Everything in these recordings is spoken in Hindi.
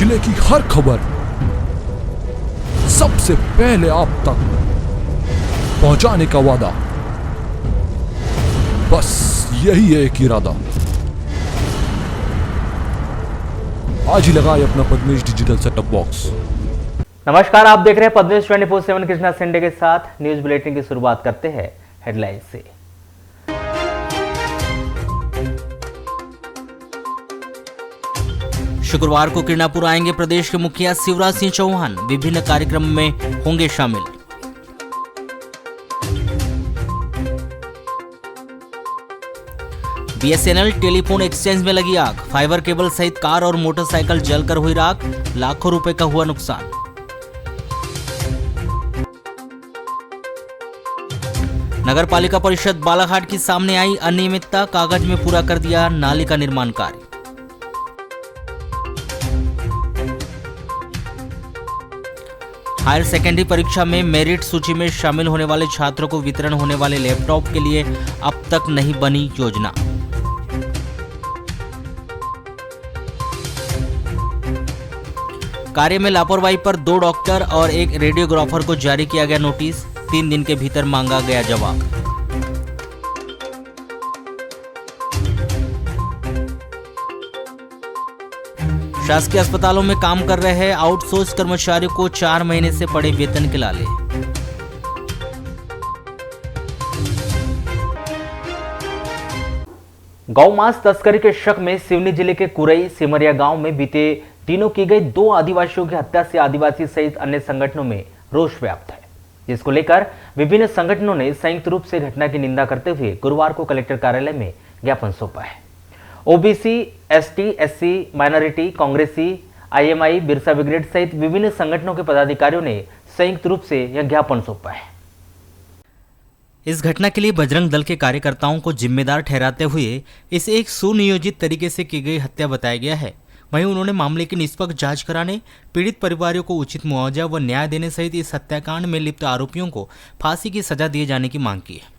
जिले की हर खबर सबसे पहले आप तक पहुंचाने का वादा, बस यही है एक इरादा। आज ही लगाए अपना पद्मेश डिजिटल सेटअप बॉक्स। नमस्कार, आप देख रहे हैं पद्मेश 24/7 कृष्णा सिंडे के साथ। न्यूज बुलेटिन की शुरुआत करते हैं हेडलाइन से। शुक्रवार को किरणापुर आएंगे प्रदेश के मुखिया शिवराज सिंह चौहान, विभिन्न कार्यक्रम में होंगे शामिल। बीएसएनएल टेलीफोन एक्सचेंज में लगी आग, फाइबर केबल सहित कार और मोटरसाइकिल जलकर हुई राख, लाखों रुपए का हुआ नुकसान। नगर पालिका परिषद बालाघाट की सामने आई अनियमितता, कागज में पूरा कर दिया नाली का निर्माण कार्य। हायर सेकेंडरी परीक्षा में मेरिट सूची में शामिल होने वाले छात्रों को वितरण होने वाले लैपटॉप के लिए अब तक नहीं बनी योजना। कार्य में लापरवाही पर 2 डॉक्टर और 1 रेडियोग्राफर को जारी किया गया नोटिस, 3 दिन के भीतर मांगा गया जवाब। शासकीय अस्पतालों में काम कर रहे आउटसोर्स कर्मचारियों को 4 महीने से पड़े वेतन के लाले। गौ मांस तस्करी के शक में सिवनी जिले के कुरई सिमरिया गांव में बीते दिनों की गई 2 आदिवासियों की हत्या से आदिवासी सहित अन्य संगठनों में रोष व्याप्त है, जिसको लेकर विभिन्न संगठनों ने संयुक्त रूप से घटना की निंदा करते हुए गुरुवार को कलेक्टर कार्यालय में ज्ञापन सौंपा है। ओबीसी, एसटी, एससी, माइनॉरिटी, कांग्रेसी, आईएमआई, बिरसा ब्रिगेड सहित विभिन्न संगठनों के पदाधिकारियों ने संयुक्त रूप से यह ज्ञापन सौंपा है। इस घटना के लिए बजरंग दल के कार्यकर्ताओं को जिम्मेदार ठहराते हुए इसे एक सुनियोजित तरीके से की गई हत्या बताया गया है। वहीं उन्होंने मामले की निष्पक्ष जांच कराने, पीड़ित परिवारों को उचित मुआवजा व न्याय देने सहित इस हत्याकांड में लिप्त आरोपियों को फांसी की सजा दिए जाने की मांग की है,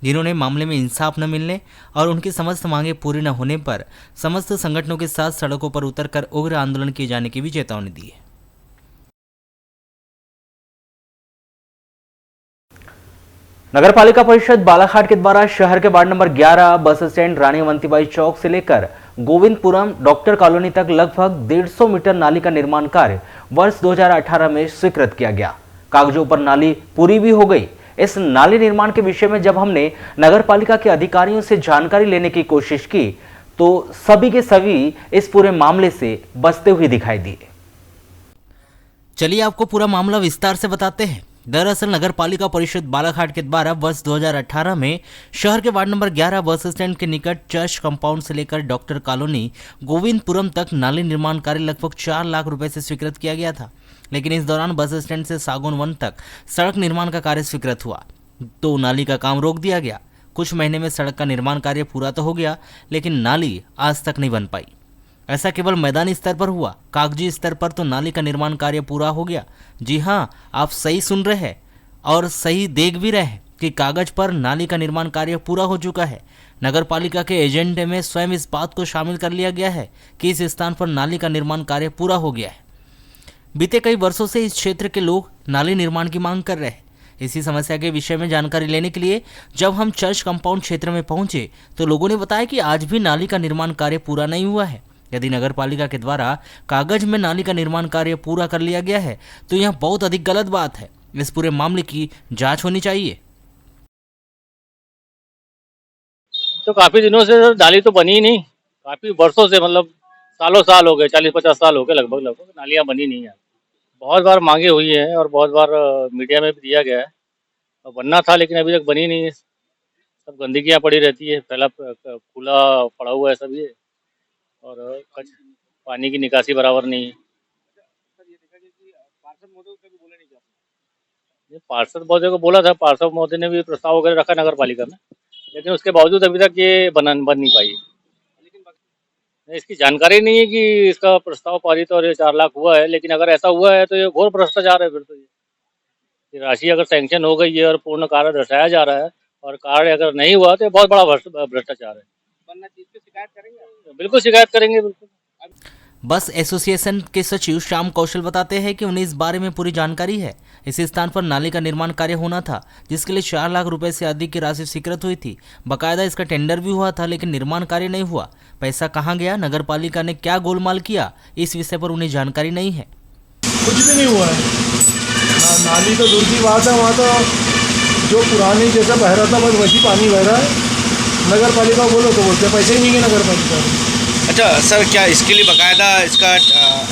जिन्होंने मामले में इंसाफ न मिलने और उनकी समस्त मांगे पूरी न होने पर समस्त संगठनों के साथ सड़कों पर उतरकर उग्र आंदोलन किए जाने की भी चेतावनी दी है। नगर पालिका परिषद बालाघाट के द्वारा शहर के वार्ड नंबर 11 बस स्टैंड रानी अवंतीबाई चौक से लेकर गोविंदपुरम डॉक्टर कॉलोनी तक लगभग 150 मीटर नाली का निर्माण कार्य वर्ष 2018 में स्वीकृत किया गया। कागजों पर नाली पूरी भी हो गई। इस नाली निर्माण के विषय में जब हमने नगर पालिका के अधिकारियों से जानकारी लेने की कोशिश की तो सभी के सभी इस पूरे मामले से बचते हुए दिखाई दिए। चलिए आपको पूरा मामला विस्तार से बताते हैं। दरअसल नगर पालिका परिषद बालाघाट के द्वारा वर्ष 2018 में शहर के वार्ड नंबर 11 बस स्टैंड के निकट चर्च कंपाउंड से लेकर डॉक्टर कॉलोनी गोविंदपुरम तक नाली निर्माण कार्य लगभग 4 लाख रुपए से स्वीकृत किया गया था, लेकिन इस दौरान बस स्टैंड से सागौन वन तक सड़क निर्माण का कार्य स्वीकृत हुआ तो नाली का काम रोक दिया गया। कुछ महीने में सड़क का निर्माण कार्य पूरा तो हो गया, लेकिन नाली आज तक नहीं बन पाई। ऐसा केवल मैदानी स्तर पर हुआ, कागजी स्तर पर तो नाली का निर्माण कार्य पूरा हो गया। जी हाँ, आप सही सुन रहे हैं और सही देख भी रहे हैं कि कागज पर नाली का निर्माण कार्य पूरा हो चुका है। नगर पालिका के एजेंडे में स्वयं इस बात को शामिल कर लिया गया है कि इस स्थान पर नाली का निर्माण कार्य पूरा हो गया है। बीते कई वर्षों से इस क्षेत्र के लोग नाली निर्माण की मांग कर रहे हैं। इसी समस्या के विषय में जानकारी लेने के लिए जब हम चर्च कंपाउंड क्षेत्र में पहुंचे तो लोगों ने बताया कि आज भी नाली का निर्माण कार्य पूरा नहीं हुआ है। यदि नगर पालिका के द्वारा कागज में नाली का निर्माण कार्य पूरा कर लिया गया है तो यह बहुत अधिक गलत बात है। इस पूरे मामले की जांच होनी चाहिए। तो काफी दिनों से नाली तो बनी ही नहीं, काफी वर्षों से, मतलब सालों साल हो गए, 40-50 साल हो गए लगभग नालियां बनी नहीं है। बहुत बार मांगे हुई है और बहुत बार मीडिया में भी दिया गया है और बनना था, लेकिन अभी तक बनी नहीं है। सब गंदगियां पड़ी रहती है, पहला खुला पड़ा हुआ है सब ये, और पानी की निकासी बराबर नहीं है। पार्षद महोदय को बोला था, पार्षद महोदय ने भी प्रस्ताव वगैरह रखा नगर पालिका में, लेकिन उसके बावजूद अभी तक ये बन नहीं पाई। इसकी जानकारी नहीं है कि इसका प्रस्ताव पारित और ये 4 लाख हुआ है, लेकिन अगर ऐसा हुआ है तो ये घोर भ्रष्टाचार है। फिर तो ये राशि अगर सैंक्शन हो गई है और पूर्ण कार्य दर्शाया जा रहा है और कार्य अगर नहीं हुआ तो ये बहुत बड़ा भ्रष्टाचार है। बनना चीज पे शिकायत करेंगे? बिल्कुल शिकायत करेंगे, बिल्कुल। बस एसोसिएशन के सचिव श्याम कौशल बताते हैं कि उन्हें इस बारे में पूरी जानकारी है। इसी स्थान पर नाले का निर्माण कार्य होना था, जिसके लिए 4 लाख रुपए से अधिक की राशि स्वीकृत हुई थी। बकायदा इसका टेंडर भी हुआ था, लेकिन निर्माण कार्य नहीं हुआ। पैसा कहां गया, नगर पालिका ने क्या गोलमाल किया, इस विषय पर उन्हें जानकारी नहीं है। कुछ भी नहीं हुआ है। नाली तो दूर की बात है, वहाँ तो जो पुरानी जैसा बह रहा था बस वही पानी बह रहा है। नगर पालिका बोलो तो बोलते पैसे ही नहीं है नगर पालिका। अच्छा सर, क्या इसके लिए बकायदा इसका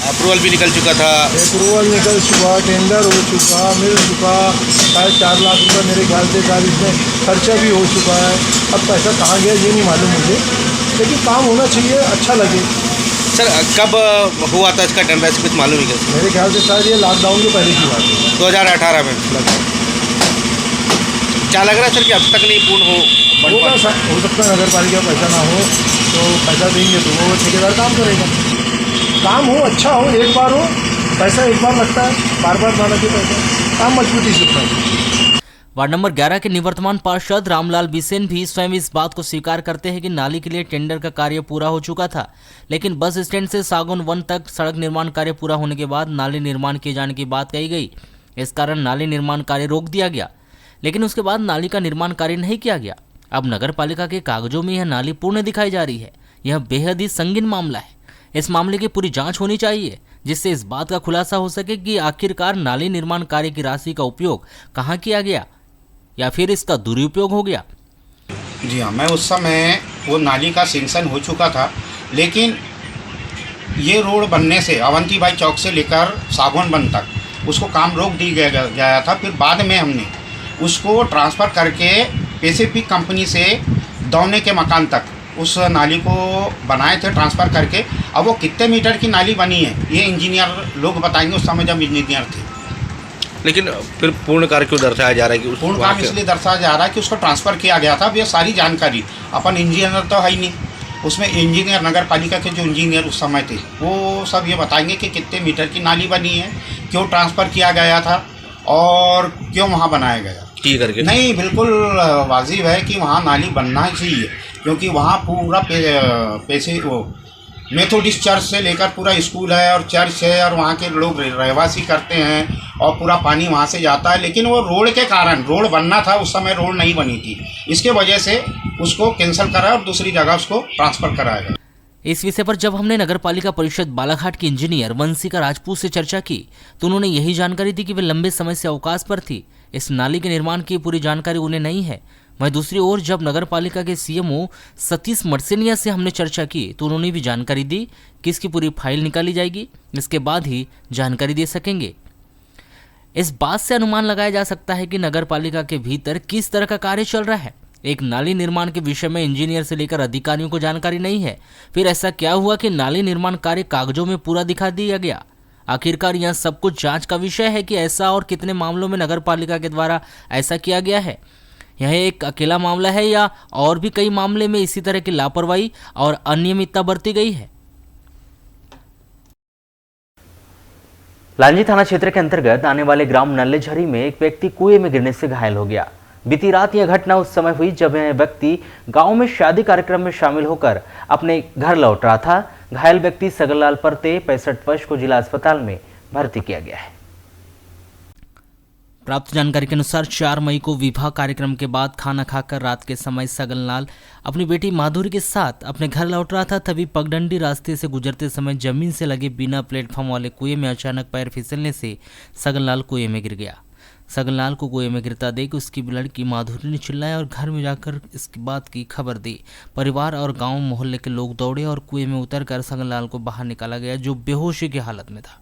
अप्रूवल भी निकल चुका था? अप्रूवल निकल चुका, टेंडर हो चुका, मिल चुका, शायद 4 लाख रुपये मेरे ख्याल से शायद इसमें खर्चा भी हो चुका है। अब पैसा कहाँ गया ये नहीं मालूम मुझे, लेकिन काम होना चाहिए, अच्छा लगे। सर कब हुआ था इसका टेंडर, कुछ मालूम है? मेरे ख्याल से शायद ये लॉकडाउन के पहले की बात है, 2018 में। क्या लग रहा है सर कि अब तक नहीं पूर्ण हो सकता है। नगर पालिका पैसा ना हो तो पैसा देंगे तो वो ठेकेदार काम करेगा। काम हो, अच्छा हो, एक बार हो, पैसा एक बार लगता है, बार बार ना लगे पैसा, काम मजबूती से होता है। वार्ड नंबर 11 के निवर्तमान पार्षद रामलाल बिसेन भी स्वयं इस बात को स्वीकार करते हैं कि नाली के लिए टेंडर का कार्य पूरा हो चुका था, लेकिन बस स्टैंड से सागौन वन तक सड़क निर्माण कार्य पूरा होने के बाद नाली निर्माण किए जाने की बात कही गई। इस कारण नाली निर्माण कार्य रोक दिया गया, लेकिन उसके बाद नाली का निर्माण कार्य नहीं किया गया। अब नगर पालिका के कागजों में यह नाली पूर्ण दिखाई जा रही है। यह बेहद ही संगीन मामला है। इस मामले की पूरी जांच होनी चाहिए, जिससे इस बात का खुलासा हो सके कि आखिरकार नाली निर्माण कार्य की राशि का उपयोग कहाँ किया गया या फिर इसका दुरुपयोग हो गया। जी हाँ, मैं उस समय वो नाली का सेंक्शन हो चुका था, लेकिन ये रोड बनने से अवंतीबाई चौक से लेकर सागौन वन तक उसको काम रोक दी गया था। फिर बाद में हमने उसको ट्रांसफ़र करके पैसिफिक कंपनी से दौने के मकान तक उस नाली को बनाए थे ट्रांसफ़र करके। अब वो कितने मीटर की नाली बनी है ये इंजीनियर लोग बताएंगे, उस समय जब इंजीनियर थे। लेकिन फिर पूर्ण कार्य क्यों दर्शाया जा रहा है कि पूर्ण काम इसलिए दर्शाया जा रहा है कि उसको ट्रांसफ़र किया गया था। अब ये सारी जानकारी अपन इंजीनियर तो है ही नहीं, उसमें इंजीनियर नगर पालिका के जो इंजीनियर उस समय थे वो सब ये बताएंगे कि कितने मीटर की नाली बनी है, क्यों ट्रांसफ़र किया गया था और क्यों वहाँ बनाया गया। ठीक करके नहीं, बिल्कुल वाजिब है कि वहाँ नाली बनना ही चाहिए, क्योंकि वहाँ पूरा पैसे वो मेथोडिस्ट चर्च से लेकर पूरा स्कूल है और चर्च है और वहाँ के लोग रहवासी करते हैं और पूरा पानी वहाँ से जाता है। लेकिन वो रोड के कारण, रोड बनना था उस समय, रोड नहीं बनी थी, इसके वजह से उसको कैंसिल करा और दूसरी जगह उसको ट्रांसफ़र कराया गया। इस विषय पर जब हमने नगर पालिका परिषद बालाघाट के इंजीनियर वंशिका राजपूत से चर्चा की तो उन्होंने यही जानकारी दी कि वे लंबे समय से अवकाश पर थी। इस नाली के निर्माण की पूरी जानकारी उन्हें नहीं है। वहीं दूसरी ओर जब नगर पालिका के सीएमओ सतीश मर्सेनिया से हमने चर्चा की तो उन्होंने भी जानकारी दी कि इसकी पूरी फाइल निकाली जाएगी, इसके बाद ही जानकारी दे सकेंगे। इस बात से अनुमान लगाया जा सकता है कि नगर पालिका के भीतर किस तरह का कार्य चल रहा है। एक नाली निर्माण के विषय में इंजीनियर से लेकर अधिकारियों को जानकारी नहीं है। फिर ऐसा क्या हुआ कि नाली निर्माण कार्य कागजों में पूरा दिखा दिया गया। आखिरकार यह सब कुछ जांच का विषय है कि ऐसा और कितने मामलों में नगर पालिका के द्वारा ऐसा किया गया है। यह एक अकेला मामला है या और भी कई मामले में इसी तरह की लापरवाही और अनियमितता बरती गई है। लांजी थाना क्षेत्र के अंतर्गत आने वाले ग्राम नल्लेझरी में एक व्यक्ति कुएं में गिरने से घायल हो गया। बीती रात यह घटना उस समय हुई जब यह व्यक्ति गांव में शादी कार्यक्रम में शामिल होकर अपने घर लौट रहा था। घायल व्यक्ति सगनलाल परते 65 वर्ष को जिला अस्पताल में भर्ती किया गया है। प्राप्त जानकारी के अनुसार 4 मई को विवाह कार्यक्रम के बाद खाना खाकर रात के समय सगनलाल अपनी बेटी माधुरी के साथ अपने घर लौट रहा था। तभी पगडंडी रास्ते से गुजरते समय जमीन से लगे बिना प्लेटफॉर्म वाले कुएं में अचानक पैर फिसलने से सगनलाल कुएं में गिर गया। सगनलाल को कुएं में गिरता देख उसकी लड़की माधुरी ने चिल्लाया और घर में जाकर इसकी बात की खबर दी। परिवार और गांव मोहल्ले के लोग दौड़े और कुएं में उतरकर सगनलाल को बाहर निकाला गया, जो बेहोशी की हालत में था।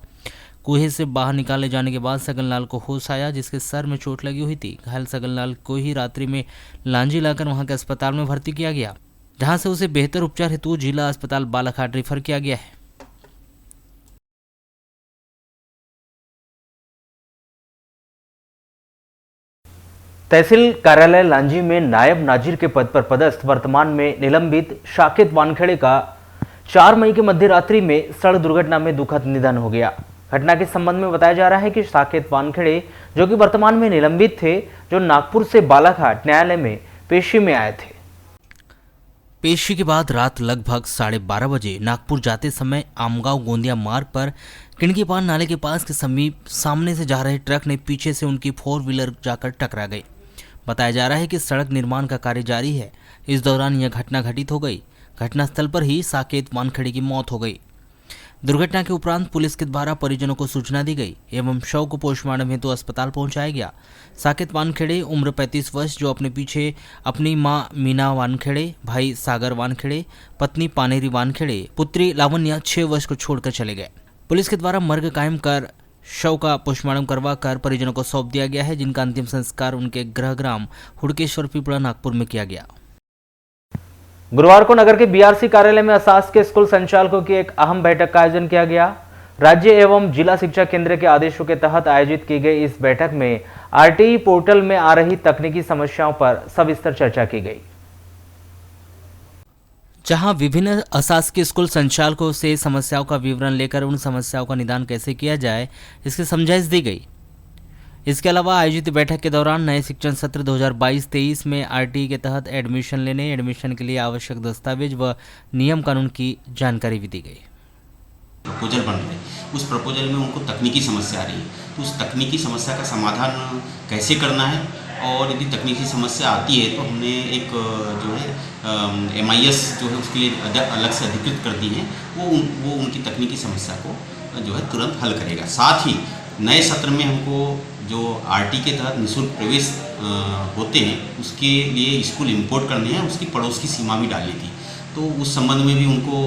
कुएं से बाहर निकाले जाने के बाद सगनलाल को होश आया, जिसके सर में चोट लगी हुई थी। घायल सगनलाल को ही रात्रि में लांजी लाकर वहां के अस्पताल में भर्ती किया गया, जहां से उसे बेहतर उपचार हेतु जिला अस्पताल बालाघाट रेफर किया गया है। तहसील कार्यालय लांजी में नायब नाजिर के पद पर पदस्थ वर्तमान में निलंबित साकेत वानखेड़े का 4 मई की मध्य रात्रि में सड़क दुर्घटना में दुखद निधन हो गया। घटना के संबंध में बताया जा रहा है कि साकेत वानखेड़े, जो कि वर्तमान में निलंबित थे, जो नागपुर से बालाघाट न्यायालय में पेशी में आए थे। पेशी के बाद रात लगभग 12:30 बजे नागपुर जाते समय आमगांव गोंदिया मार्ग पर किणकीपान नाले के पास के समीप सामने से जा रहे ट्रक ने पीछे से उनकी 4 व्हीलर जाकर टकरा गई। बताया जा रहा है कि सड़क निर्माण का कार्य जारी है। इस दौरान यह घटना घटित हो गई। घटनास्थल पर ही साकेत वानखेड़े की मौत हो गई। दुर्घटना के उपरांत पुलिस के द्वारा परिजनों को सूचना दी गई एवं शव को पोस्टमार्टम हेतु अस्पताल पहुंचाया गया। साकेत वानखेड़े उम्र 35 वर्ष जो अपने पीछे अपनी मां मीना वानखेड़े, भाई सागर वानखेड़े, पत्नी पानेरी वानखेड़े, पुत्री लावण्या 6 वर्ष को छोड़कर चले गए। पुलिस के द्वारा मर्ग कायम कर शव का पोस्टमार्टम करवाकर परिजनों को सौंप दिया गया है, जिनका अंतिम संस्कार उनके गृह ग्राम हुड़केश्वर पिपड़ा नागपुर में किया गया। गुरुवार को नगर के बीआरसी कार्यालय में अशासकीय स्कूल संचालकों की एक अहम बैठक का आयोजन किया गया। राज्य एवं जिला शिक्षा केंद्र के आदेशों के तहत आयोजित की गई इस बैठक में आरटीई पोर्टल में आ रही तकनीकी समस्याओं पर सविस्तर चर्चा की गई, जहां विभिन्न अशासकीय स्कूल संचालकों से समस्याओं का विवरण लेकर उन समस्याओं का निदान कैसे किया जाए इसकी समझाइश दी गई। इसके अलावा आयोजित बैठक के दौरान नए शिक्षण सत्र 2022-23 में आरटीई के तहत एडमिशन लेने, एडमिशन के लिए आवश्यक दस्तावेज व नियम कानून की जानकारी भी दी गई। प्रपोजल बन रहे, उस प्रपोजल में उनको तकनीकी समस्या आ रही है, तो उस तकनीकी समस्या का समाधान कैसे करना है, और यदि तकनीकी समस्या आती है तो हमने एक जो है MIS जो है उसके लिए अलग से अधिकृत कर दी है, वो उनकी तकनीकी समस्या को जो है तुरंत हल करेगा। साथ ही नए सत्र में हमको जो आरटी के तहत निःशुल्क प्रवेश होते हैं उसके लिए स्कूल इंपोर्ट करने हैं, उसकी पड़ोस की सीमा भी डालनी थी, तो उस संबंध में भी उनको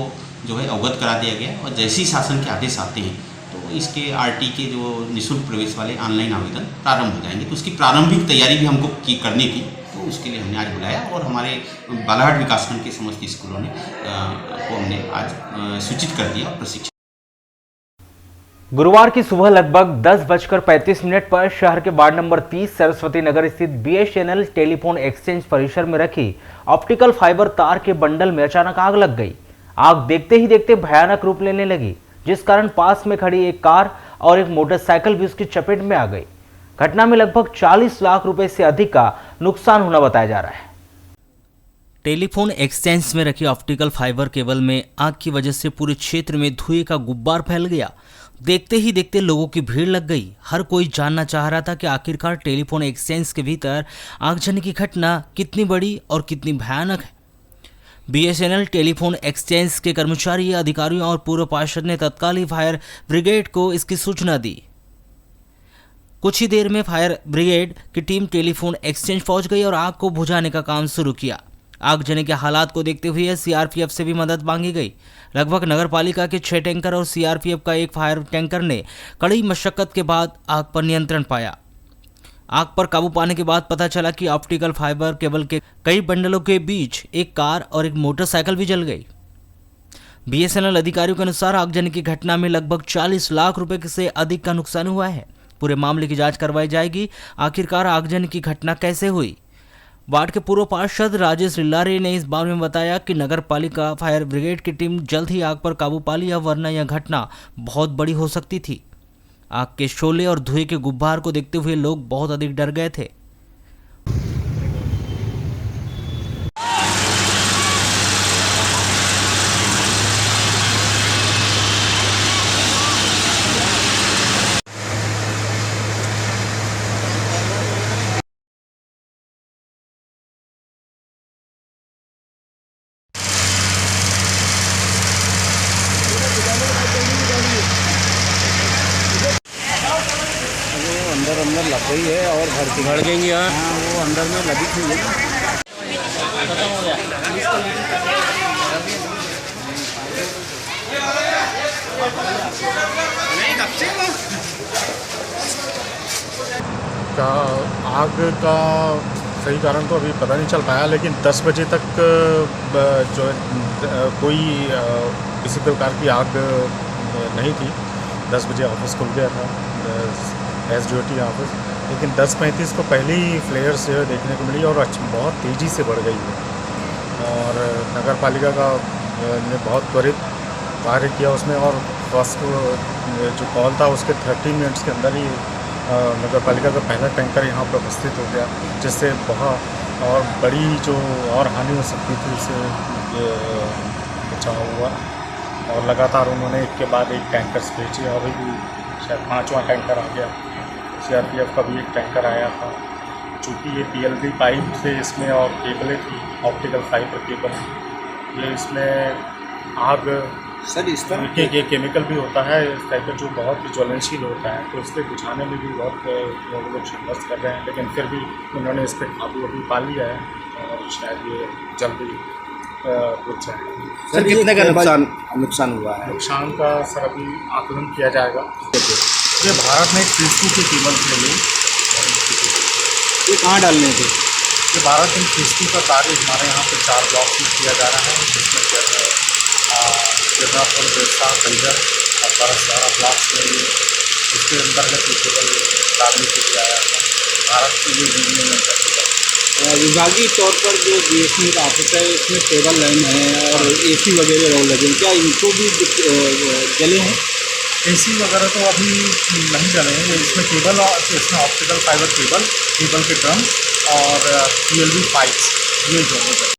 जो है अवगत करा दिया गया। और जैसे ही शासन के आदेश आते हैं तो इसके आरटी के जो निःशुल्क प्रवेश वाले ऑनलाइन आवेदन प्रारंभ हो जाएंगे। तो उसकी प्रारंभिक तैयारी भी हमको करनी थी, तो उसके लिए हमने आज बुलाया और हमारे बालाघाट विकासखंड के समस्त स्कूलों ने को हमने आज सूचित कर दिया और प्रशिक्षण। गुरुवार की सुबह लगभग 10:35 पर शहर के वार्ड नंबर 30 सरस्वती नगर स्थित BSNL टेलीफोन एक्सचेंज परिसर में रखी ऑप्टिकल फाइबर तार के बंडल में अचानक आग लग गई। आग देखते ही देखते भयानक रूप लेने लगी, जिस कारण पास में खड़ी एक कार और एक मोटरसाइकिल भी उसकी चपेट में आ गई। घटना में लगभग 40 लाख रुपए से अधिक का नुकसान होना बताया जा रहा है। टेलीफोन एक्सचेंज में रखी ऑप्टिकल फाइबर केबल में आग की वजह से पूरे क्षेत्र में धुएं का गुब्बार फैल गया। देखते ही देखते लोगों की भीड़ लग गई। हर कोई जानना चाह रहा था कि आखिरकार टेलीफोन एक्सचेंज के भीतर आगजनी की घटना कितनी बड़ी और कितनी भयानक है। BSNL टेलीफोन एक्सचेंज के कर्मचारी, अधिकारियों और पूर्व पार्षद ने तत्काल ही फायर ब्रिगेड को इसकी सूचना दी। कुछ ही देर में फायर ब्रिगेड की टीम टेलीफोन एक्सचेंज पहुंच गई और आग को बुझाने का काम शुरू किया। आगजनी के हालात को देखते हुए CRPF से भी मदद मांगी गई। लगभग नगरपालिका के 6 टैंकर और CRPF का एक फायर टैंकर ने कड़ी मशक्कत के बाद आग पर नियंत्रण पाया। आग पर काबू पाने के बाद पता चला कि ऑप्टिकल फाइबर केबल के कई बंडलों के बीच एक कार और एक मोटरसाइकिल भी जल गई। BSNL अधिकारियों के अनुसार आगजनी की घटना में लगभग 40 लाख रुपए से अधिक का नुकसान हुआ है। पूरे मामले की जांच करवाई जाएगी। आखिरकार आगजनी की घटना कैसे हुई? वार्ड के पूर्व पार्षद राजेश रिल्लारे ने इस बारे में बताया कि नगर पालिका फायर ब्रिगेड की टीम जल्द ही आग पर काबू पा लिया, वरना यह घटना बहुत बड़ी हो सकती थी। आग के शोले और धुएं के गुब्बार को देखते हुए लोग बहुत अधिक डर गए थे। अंदर लग गई है और भड़ गई। हाँ, वो अंदर में लगी थी। का आग का सही कारण तो अभी पता नहीं चल पाया, लेकिन 10 बजे तक जो कोई किसी प्रकार की आग नहीं थी। 10 बजे ऑफिस खुल गया था, SDOT ऑफिस, लेकिन 10:35 को पहले ही फ्लेयर्स देखने को मिली और बहुत तेज़ी से बढ़ गई है। और नगर पालिका का ने बहुत त्वरित कार्य किया उसमें, और फर्स्ट जो कॉल था उसके 30 मिनट्स के अंदर ही नगर पालिका का पहला टैंकर यहाँ पर उपस्थित हो गया, जिससे बहुत और बड़ी जो और हानि हो सकती थी उससे ये बचाव हुआ। और लगातार उन्होंने एक के बाद एक टैंकर्स भेजे, अभी भी शायद 5वां टैंकर आ गया। CRPF का भी एक टैंकर आया था। चूँकि ये PLV पाइप थे इसमें और केबलें थी, ऑप्टिकल फाइबर केबल, ये इसमें आग सर इस पर ये केमिकल भी होता है इस टाइप का जो बहुत ही ज्वलनशील होता है, तो इसके बुझाने में भी बहुत लोग संघर्ष कर रहे हैं, लेकिन फिर भी उन्होंने इस पर काबू अभी पा लिया है और शायद ये जल्दी बुझ जाएगा। सर कितने का नुकसान हुआ है? नुकसान का सर अभी आकलन किया जाएगा। ये भारत में एक फेस 2 के केबल थे ये कहाँ डालने थे? ये भारत में फेस 2 का कार्य हमारे यहाँ पे 4 ब्लॉक में किया जा रहा है, जिसमें मिर्ज़ापुर, बिरसा, खंजर और बरसारा ब्लॉक्स में इसके अंतर्गत ये केबल डालने के लिए आया था। भारत के लिए यूनियन विभागीय तौर पर जो BSNL का ऑफिस है इसमें केबल लाइन है और AC वगैरह रोल लगे, क्या इनको भी जले हैं? AC वगैरह तो अभी नहीं जले हैं। इसमें केबल और इसमें ऑप्टिकल फाइबर केबल के ड्रम और PLV पाइप्स ये दोनों जले।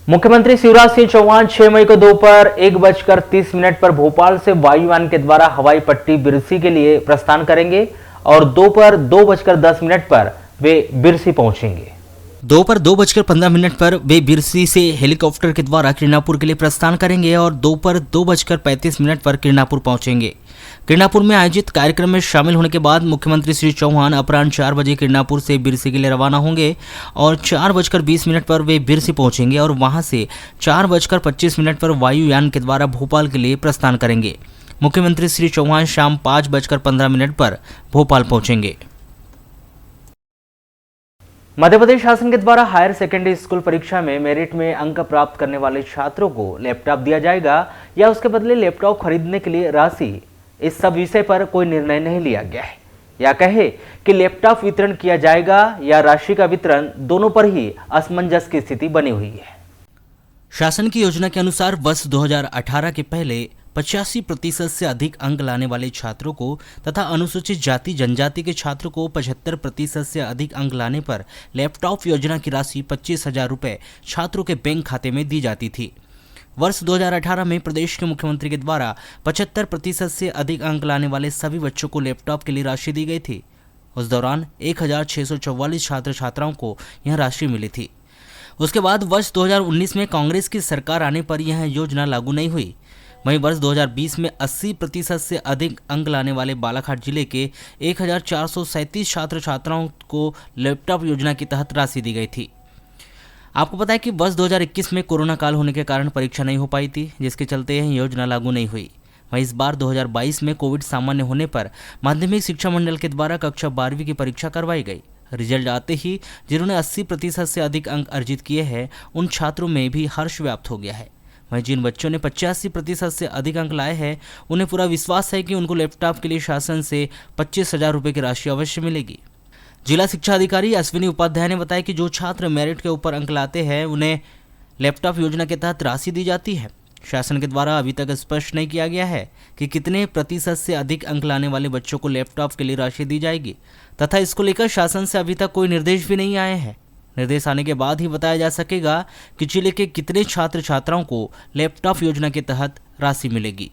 मुख्यमंत्री शिवराज सिंह चौहान 6 मई को दोपहर 1:30 पर भोपाल से वायुयान के द्वारा हवाई पट्टी बिरसी के लिए प्रस्थान करेंगे और दोपहर 2:10 पर वे बिरसी पहुंचेंगे। दोपहर 2:15 पर वे बिरसी से हेलीकॉप्टर के द्वारा किरणापुर के लिए प्रस्थान करेंगे और दोपहर 2:35 पर किरणापुर पहुंचेंगे। किरणापुर में आयोजित कार्यक्रम में शामिल होने के बाद मुख्यमंत्री श्री चौहान अपराह्न 4 बजे किरणापुर से बिरसी के लिए रवाना होंगे और 4:20 पर वे बिरसी पहुंचेंगे और वहां से 4:25 पर वायुयान के द्वारा भोपाल के लिए प्रस्थान करेंगे। मुख्यमंत्री श्री चौहान शाम 5:15 पर भोपाल पहुंचेंगे। मध्य प्रदेश शासन के द्वारा हायर सेकेंडरी स्कूल परीक्षा में मेरिट में अंक प्राप्त करने वाले छात्रों को लैपटॉप दिया जाएगा या उसके बदले लैपटॉप खरीदने के लिए राशि, इस सब विषय पर कोई निर्णय नहीं लिया गया है। या कहे कि लैपटॉप वितरण किया जाएगा या राशि का वितरण, दोनों पर ही असमंजस की स्थिति बनी हुई है। शासन की योजना के अनुसार वर्ष 2018 के पहले 85% से अधिक अंक लाने वाले छात्रों को तथा अनुसूचित जाति जनजाति के छात्रों को 75% से अधिक अंक लाने पर लैपटॉप योजना की राशि 25,000 रुपये छात्रों के बैंक खाते में दी जाती थी। वर्ष 2018 में प्रदेश के मुख्यमंत्री के द्वारा 75% से अधिक अंक लाने वाले सभी बच्चों को लैपटॉप के लिए राशि दी गई थी। उस दौरान 1,644 छात्र छात्राओं को यह राशि मिली थी। उसके बाद वर्ष 2019 में कांग्रेस की सरकार आने पर यह योजना लागू नहीं हुई। वहीं वर्ष 2020 में 80% से अधिक अंक लाने वाले बालाघाट जिले के 1,437 छात्र छात्राओं को लैपटॉप योजना के तहत राशि दी गई थी। आपको पता है कि वर्ष 2021 में कोरोना काल होने के कारण परीक्षा नहीं हो पाई थी, जिसके चलते यह योजना लागू नहीं हुई। वहीं इस बार 2022 में कोविड सामान्य होने पर माध्यमिक शिक्षा मंडल के द्वारा कक्षा 12वीं की परीक्षा करवाई गई। रिजल्ट आते ही जिन्होंने 80% से अधिक अंक अर्जित किए हैं, उन छात्रों में भी हर्ष व्याप्त हो गया है। वहीं जिन बच्चों ने 85% से अधिक अंक लाए हैं, उन्हें पूरा विश्वास है कि उनको लैपटॉप के लिए शासन से 25,000 रुपये की राशि अवश्य मिलेगी। जिला शिक्षा अधिकारी अश्विनी उपाध्याय ने बताया कि जो छात्र मेरिट के ऊपर अंक लाते हैं, उन्हें लैपटॉप योजना के तहत राशि दी जाती है। शासन के द्वारा अभी तक स्पष्ट नहीं किया गया है कि कितने प्रतिशत से अधिक अंक लाने वाले बच्चों को लैपटॉप के लिए राशि दी जाएगी तथा इसको लेकर शासन से अभी तक कोई निर्देश भी नहीं आए हैं। निर्देश आने के बाद ही बताया जा सकेगा कि जिले के कितने छात्र छात्राओं को लैपटॉप योजना के तहत राशि मिलेगी।